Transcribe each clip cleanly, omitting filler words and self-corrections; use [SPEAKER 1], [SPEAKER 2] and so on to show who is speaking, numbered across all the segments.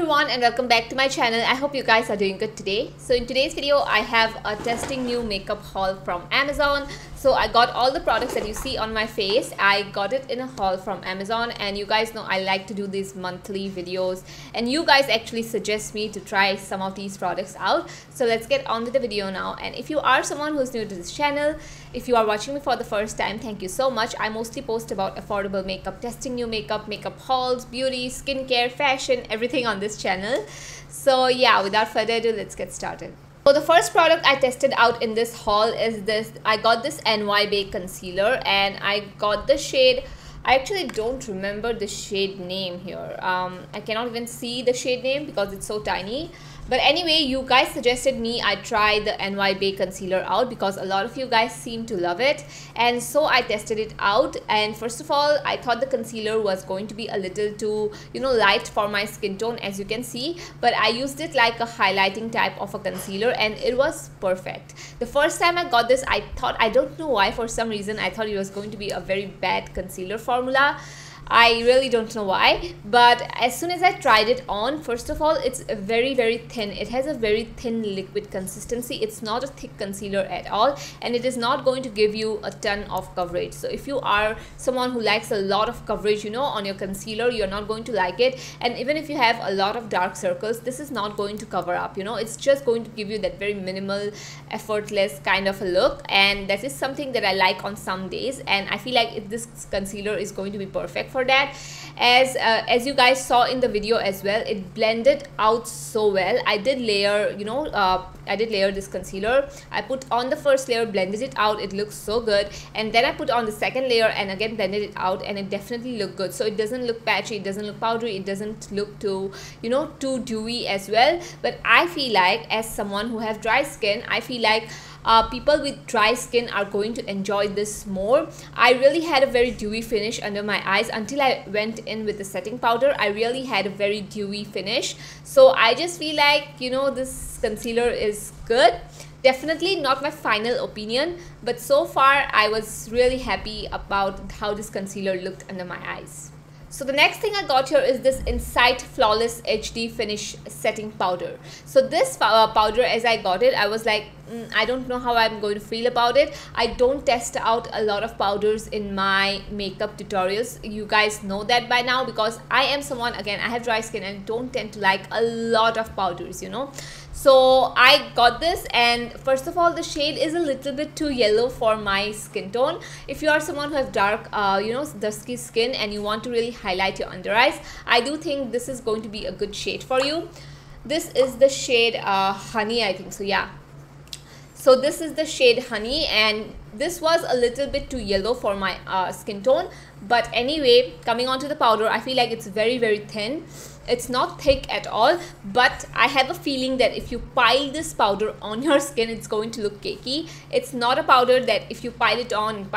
[SPEAKER 1] everyone and welcome back to my channel. I hope you guys are doing good today. So in today's video I have a testing new makeup haul from Amazon. So I got all the products that you see on my face. I got it in a haul from Amazon, and you guys know I like to do these monthly videos and you guys actually suggest me to try some of these products out. So let's get on with the video now. And if you are someone who's new to this channel, if you are watching me for the first time, thank you so much. I mostly post about affordable makeup, testing new makeup, makeup hauls, beauty, skincare, fashion, everything on this channel. So yeah, without further ado, let's get started. So the first product I tested out in this haul is this. I got this Bae Concealer and I got the shade, I actually don't remember the shade name here. I cannot even see the shade name because it's so tiny. But anyway, you guys suggested me I try the Bae Concealer out because a lot of you guys seem to love it. And so I tested it out, and first of all, I thought the concealer was going to be a little too, light for my skin tone, as you can see. But I used it like a highlighting type of a concealer and it was perfect. The first time I got this, I thought, I don't know why, for some reason, I thought it was going to be a very bad concealer formula. I really don't know why, but as soon as I tried it on, first of all, it's very thin. It has a very thin liquid consistency. It's not a thick concealer at all, and it is not going to give you a ton of coverage. So if you are someone who likes a lot of coverage, on your concealer, you're not going to like it. And even if you have a lot of dark circles, this is not going to cover up, it's just going to give you that very minimal, effortless kind of a look. And that is something that I like on some days, and I feel like this concealer is going to be perfect for that. As you guys saw in the video as well, it blended out so well. I did layer, I did layer this concealer. I put on the first layer, blended it out, it looks so good, and then I put on the second layer and again blended it out, and it definitely looked good. So it doesn't look patchy, it doesn't look powdery, it doesn't look too, too dewy as well. But I feel like, as someone who have dry skin, I feel like people with dry skin are going to enjoy this more. I really had a very dewy finish under my eyes until I went in with the setting powder. I really had a very dewy finish. So I just feel like, this concealer is good. Definitely not my final opinion, but so far I was really happy about how this concealer looked under my eyes. So the next thing I got here is this Insight Flawless HD Finish Setting Powder. So this powder, as I got it, I was like, I don't know how I'm going to feel about it. I don't test out a lot of powders in my makeup tutorials. You guys know that by now, because I am someone, again, I have dry skin and don't tend to like a lot of powders, So I got this, and first of all, the shade is a little bit too yellow for my skin tone. If you are someone who has dark, dusky skin and you want to really highlight your under eyes, I do think this is going to be a good shade for you. This is the shade Honey, I think so, yeah. So this is the shade Honey, and this was a little bit too yellow for my skin tone. But anyway, coming on to the powder, I feel like it's very thin. It's not thick at all, but I have a feeling that if you pile this powder on your skin, it's going to look cakey. It's not a powder that if you pile it on,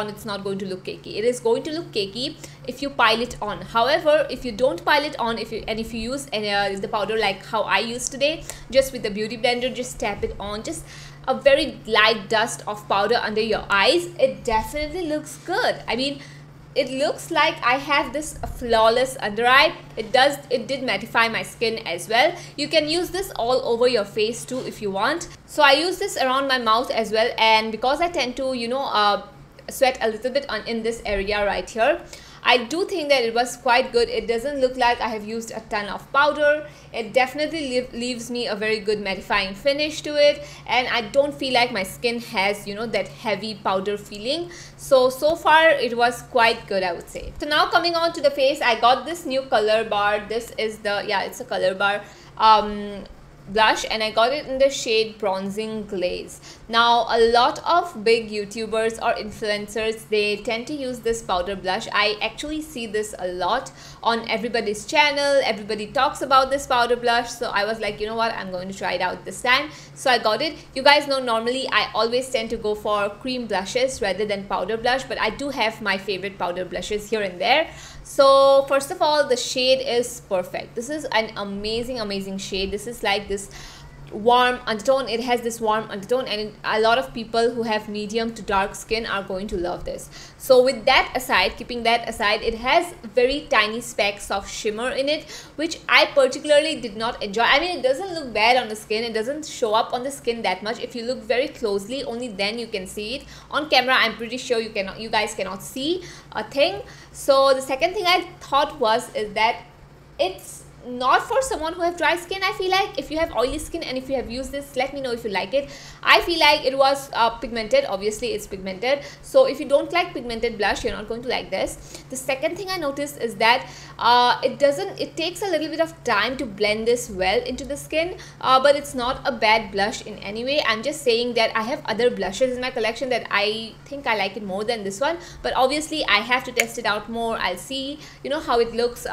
[SPEAKER 1] it's not going to look cakey. It is going to look cakey if you pile it on. However, if you don't pile it on, if you use the powder like how I use today, just with the beauty blender, just tap it on, just a very light dust of powder under your eyes, it definitely looks good. I mean, it looks like I have this flawless under eye. It did mattify my skin as well. You can use this all over your face too if you want. So I use this around my mouth as well, and because I tend to sweat a little bit in this area right here, I do think that it was quite good. It doesn't look like I have used a ton of powder. It definitely leaves me a very good mattifying finish to it, and I don't feel like my skin has, that heavy powder feeling. So far it was quite good, I would say. So now coming on to the face, I got this new Colorbar. This is the, it's a Colorbar blush, and I got it in the shade Bronzing Glaze. Now a lot of big YouTubers or influencers, they tend to use this powder blush. I actually see this a lot on everybody's channel. Everybody talks about this powder blush, so I was like, you know what, I'm going to try it out this time. So I got it. You guys know normally I always tend to go for cream blushes rather than powder blush, but I do have my favorite powder blushes here and there. So first of all, the shade is perfect. This is an amazing shade. This is like this warm undertone. It has this warm undertone, and a lot of people who have medium to dark skin are going to love this. So with that aside, keeping that aside, it has very tiny specks of shimmer in it, which I particularly did not enjoy. I mean, it doesn't look bad on the skin, it doesn't show up on the skin that much. If you look very closely, only then you can see it. On camera, I'm pretty sure you guys cannot see a thing. So the second thing I thought is that it's not for someone who have dry skin. I feel like if you have oily skin and if you have used this, let me know if you like it. I feel like it was pigmented. Obviously it's pigmented, so if you don't like pigmented blush, you're not going to like this. The second thing I noticed is that it takes a little bit of time to blend this well into the skin, but it's not a bad blush in any way. I'm just saying that I have other blushes in my collection that I think I like it more than this one, but obviously I have to test it out more. I'll see how it looks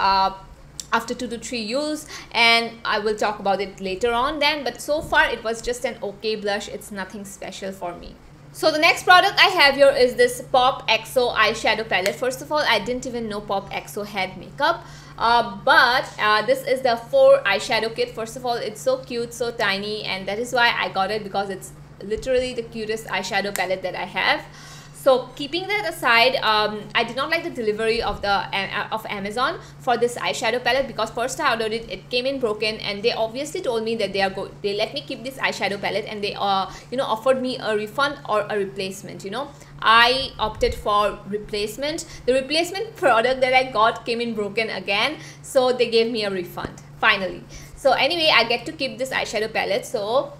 [SPEAKER 1] after 2 to 3 use, and I will talk about it later on then. But so far it was just an okay blush. It's nothing special for me. So the next product I have here is this PopXo eyeshadow palette. First of all, I didn't even know PopXo had makeup, but this is the 4 eyeshadow kit. First of all, it's so cute, so tiny, and that is why I got it, because it's literally the cutest eyeshadow palette that I have. So keeping that aside, I did not like the delivery of Amazon for this eyeshadow palette, because first I ordered it, it came in broken, and they obviously told me that they let me keep this eyeshadow palette, and they offered me a refund or a replacement. I opted for replacement. The replacement product that I got came in broken again, so they gave me a refund finally. So anyway, I get to keep this eyeshadow palette. So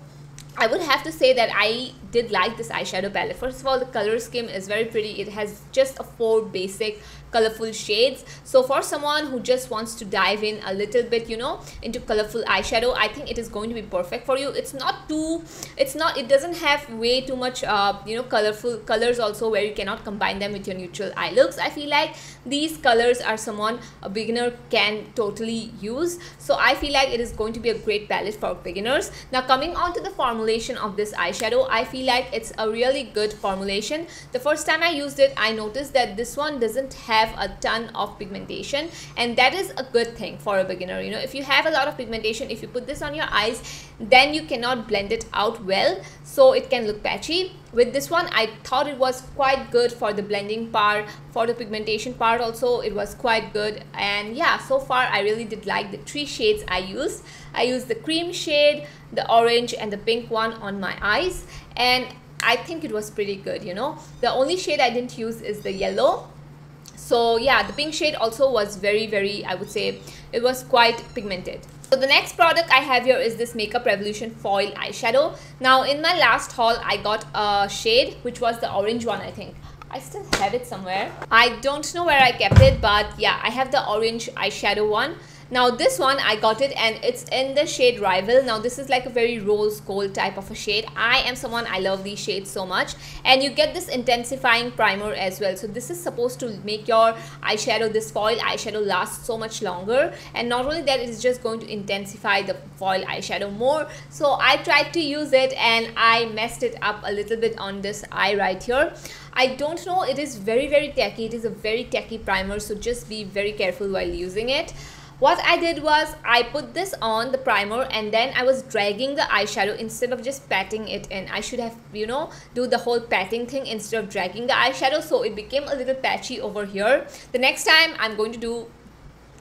[SPEAKER 1] I would have to say that I did like this eyeshadow palette. First of all, the color scheme is very pretty. It has just 4 basic colorful shades. So for someone who just wants to dive in a little bit, into colorful eyeshadow, I think it is going to be perfect for you. It doesn't have way too much colorful colors also, where you cannot combine them with your neutral eye looks. I feel like these colors are a beginner can totally use. So I feel like it is going to be a great palette for beginners. Now coming on to the formulation of this eyeshadow, I feel like it's a really good formulation. The first time I used it, I noticed that this one doesn't have a ton of pigmentation, and that is a good thing for a beginner. If you have a lot of pigmentation, if you put this on your eyes, then you cannot blend it out well, so it can look patchy. With this one, I thought it was quite good for the blending part, for the pigmentation part also it was quite good. And yeah, so far I really did like the 3 shades I used. I used the cream shade, the orange, and the pink one on my eyes, and I think it was pretty good. The only shade I didn't use is the yellow. So yeah, the pink shade also was very, I would say it was quite pigmented. So the next product I have here is this Makeup Revolution foil eyeshadow. Now in my last haul, I got a shade which was the orange one. I think I still have it somewhere. I don't know where I kept it, but yeah, I have the orange eyeshadow one. Now this one I got it, and it's in the shade Rival. Now this is like a very rose gold type of a shade. I am someone, I love these shades so much, and you get this intensifying primer as well. So this is supposed to make your eyeshadow, this foil eyeshadow, last so much longer, and not only that, it is just going to intensify the foil eyeshadow more. So I tried to use it and I messed it up a little bit on this eye right here. I don't know, it is very tacky. It is a very tacky primer, so just be very careful while using it. What I did was I put this on the primer, and then I was dragging the eyeshadow instead of just patting it in. I should have, do the whole patting thing instead of dragging the eyeshadow, so it became a little patchy over here. The next time I'm going to do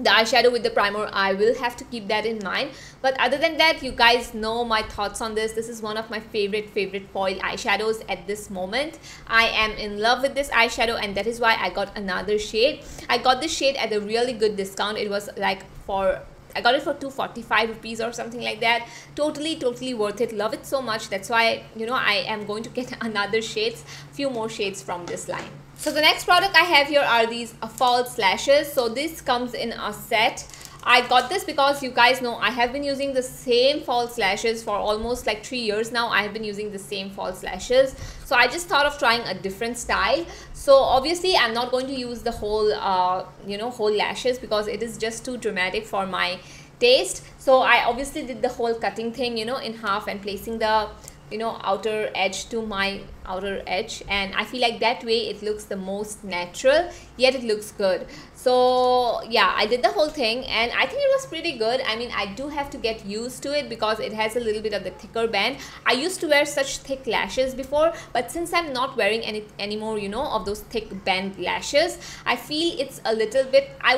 [SPEAKER 1] the eyeshadow with the primer, I will have to keep that in mind. But other than that, you guys know my thoughts on this. This is one of my favorite foil eyeshadows at this moment. I am in love with this eyeshadow, and that is why I got another shade. I got this shade at a really good discount. It was like I got it for 245 rupees or something like that. Totally worth it. Love it so much. That's why I am going to get another few more shades from this line. So the next product I have here are these false lashes. So this comes in a set. I got this because you guys know I have been using the same false lashes for almost like 3 years now. I have been using the same false lashes, so I just thought of trying a different style. So obviously I'm not going to use the whole whole lashes, because it is just too dramatic for my taste. So I obviously did the whole cutting thing in half and placing the outer edge to my outer edge, and I feel like that way it looks the most natural, yet it looks good. So yeah, I did the whole thing and I think it was pretty good. I mean, I do have to get used to it because it has a little bit of the thicker band. I used to wear such thick lashes before, but since I'm not wearing any anymore, of those thick band lashes, I feel it's a little bit, I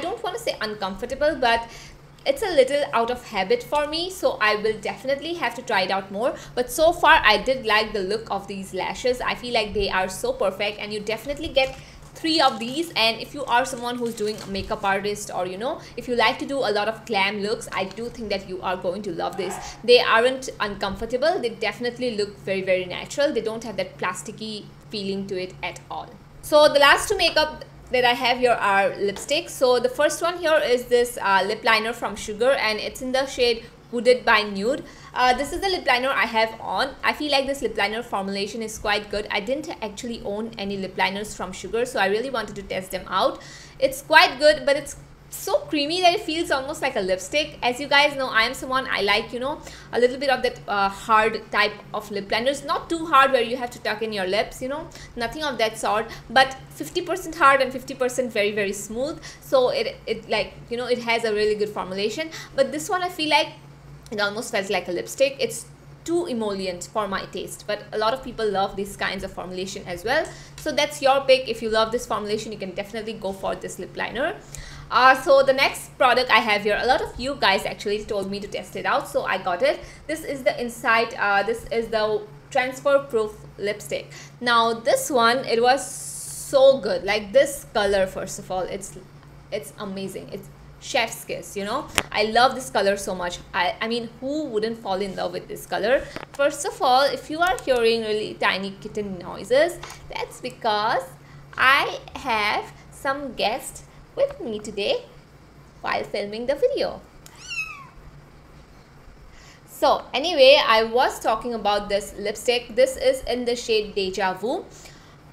[SPEAKER 1] don't want to say uncomfortable, but it's a little out of habit for me, so I will definitely have to try it out more. But so far I did like the look of these lashes. I feel like they are so perfect, and you definitely get 3 of these. And if you are someone who's doing a makeup artist, or if you like to do a lot of glam looks, I do think that you are going to love this. They aren't uncomfortable, they definitely look very, very natural. They don't have that plasticky feeling to it at all. So the last 2 makeup that I have here are lipsticks. So the first one here is this lip liner from Sugar, and it's in the shade Wooded by Nude. This is the lip liner I have on. I feel like this lip liner formulation is quite good. I didn't actually own any lip liners from Sugar, so I really wanted to test them out. It's quite good, but it's so creamy that it feels almost like a lipstick. As you guys know, I am someone, I like a little bit of that hard type of lip liners. Not too hard where you have to tuck in your lips, nothing of that sort, but 50% hard and 50% very, very smooth. So it like it has a really good formulation. But this one I feel like it almost felt like a lipstick. It's too emollient for my taste, but a lot of people love these kinds of formulation as well. So that's your pick. If you love this formulation, you can definitely go for this lip liner. So the next product I have here, a lot of you guys actually told me to test it out, so I got it. This is the Insight, this is the Transfeeproof lipstick. Now this one, it was so good. Like this color, first of all, it's amazing. It's chef's kiss, I love this color so much. I mean, who wouldn't fall in love with this color? First of all, if you are hearing really tiny kitten noises, that's because I have some guests with me today while filming the video. So anyway, I was talking about this lipstick. This is in the shade Deja Vu.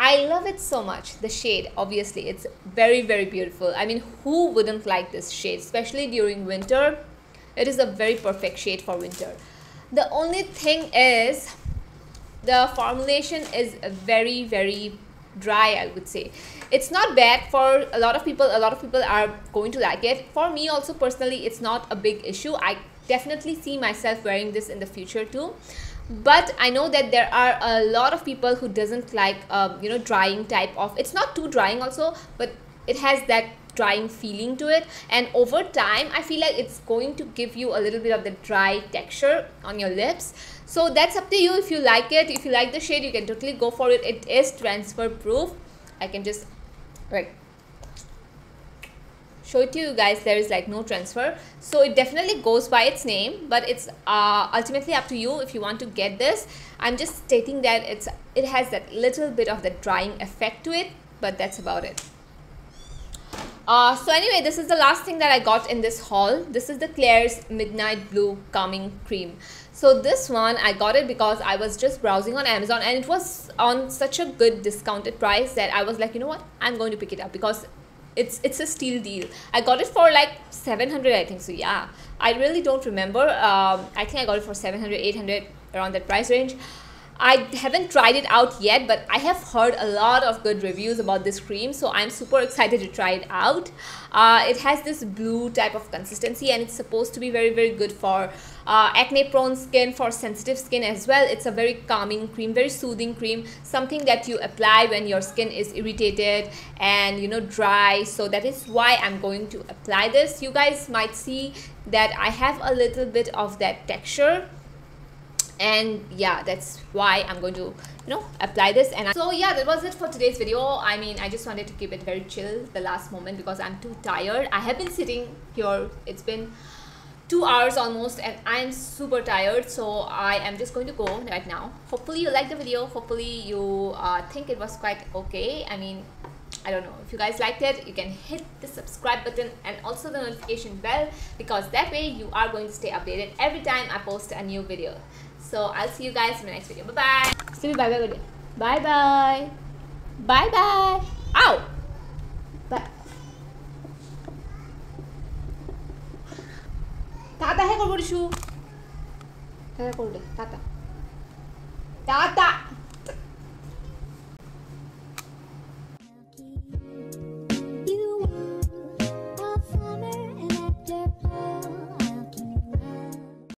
[SPEAKER 1] I love it so much. The shade, obviously, it's very, very beautiful. I mean, who wouldn't like this shade, especially during winter? It is a very perfect shade for winter. The only thing is the formulation is very, very dry, I would say. It's not bad for a lot of people. A lot of people are going to like it. For me also personally, it's not a big issue. I definitely see myself wearing this in the future too. But I know that there are a lot of people who doesn't like drying type of, it's not too drying also, but it has that drying feeling to it, and over time I feel like it's going to give you a little bit of the dry texture on your lips. So that's up to you. If you like it, if you like the shade, you can totally go for it. It is transfer proof. I can just show it to you guys. There is like no transfer, so it definitely goes by its name, but it's ultimately up to you if you want to get this. I'm just stating that it has that little bit of the drying effect to it, but that's about it. So anyway, this is the last thing that I got in this haul. This is the Klairs Midnight Blue Calming Cream. So this one, I got it because I was just browsing on Amazon and it was on such a good discounted price that I was like, you know what, I'm going to pick it up because it's a steal deal. I got it for like 700, I think. So yeah, I really don't remember. I think I got it for 700, 800, around that price range. I haven't tried it out yet, but I have heard a lot of good reviews about this cream, so I'm super excited to try it out. It has this blue type of consistency and it's supposed to be very, very good for acne prone skin, for sensitive skin as well. It's a very calming cream, very soothing cream, something that you apply when your skin is irritated and dry. So that is why I'm going to apply this. You guys might see that I have a little bit of that texture, and yeah, that's why I'm going to apply this. And so yeah, that was it for today's video. I mean, I just wanted to keep it very chill the last moment because I'm too tired. I have been sitting here, it's been 2 hours almost, and I'm super tired, so I am just going to go right now. Hopefully you liked the video. Hopefully you think it was quite okay. I mean, I don't know, if you guys liked it, you can hit the subscribe button and also the notification bell, because that way you are going to stay updated every time I post a new video. So I'll see you guys in the next video. Bye bye. See you. Bye bye. Bye bye. Bye bye. Ow. Bye. Tata hai korbo dishu. Tata korbo. Tata. Tata.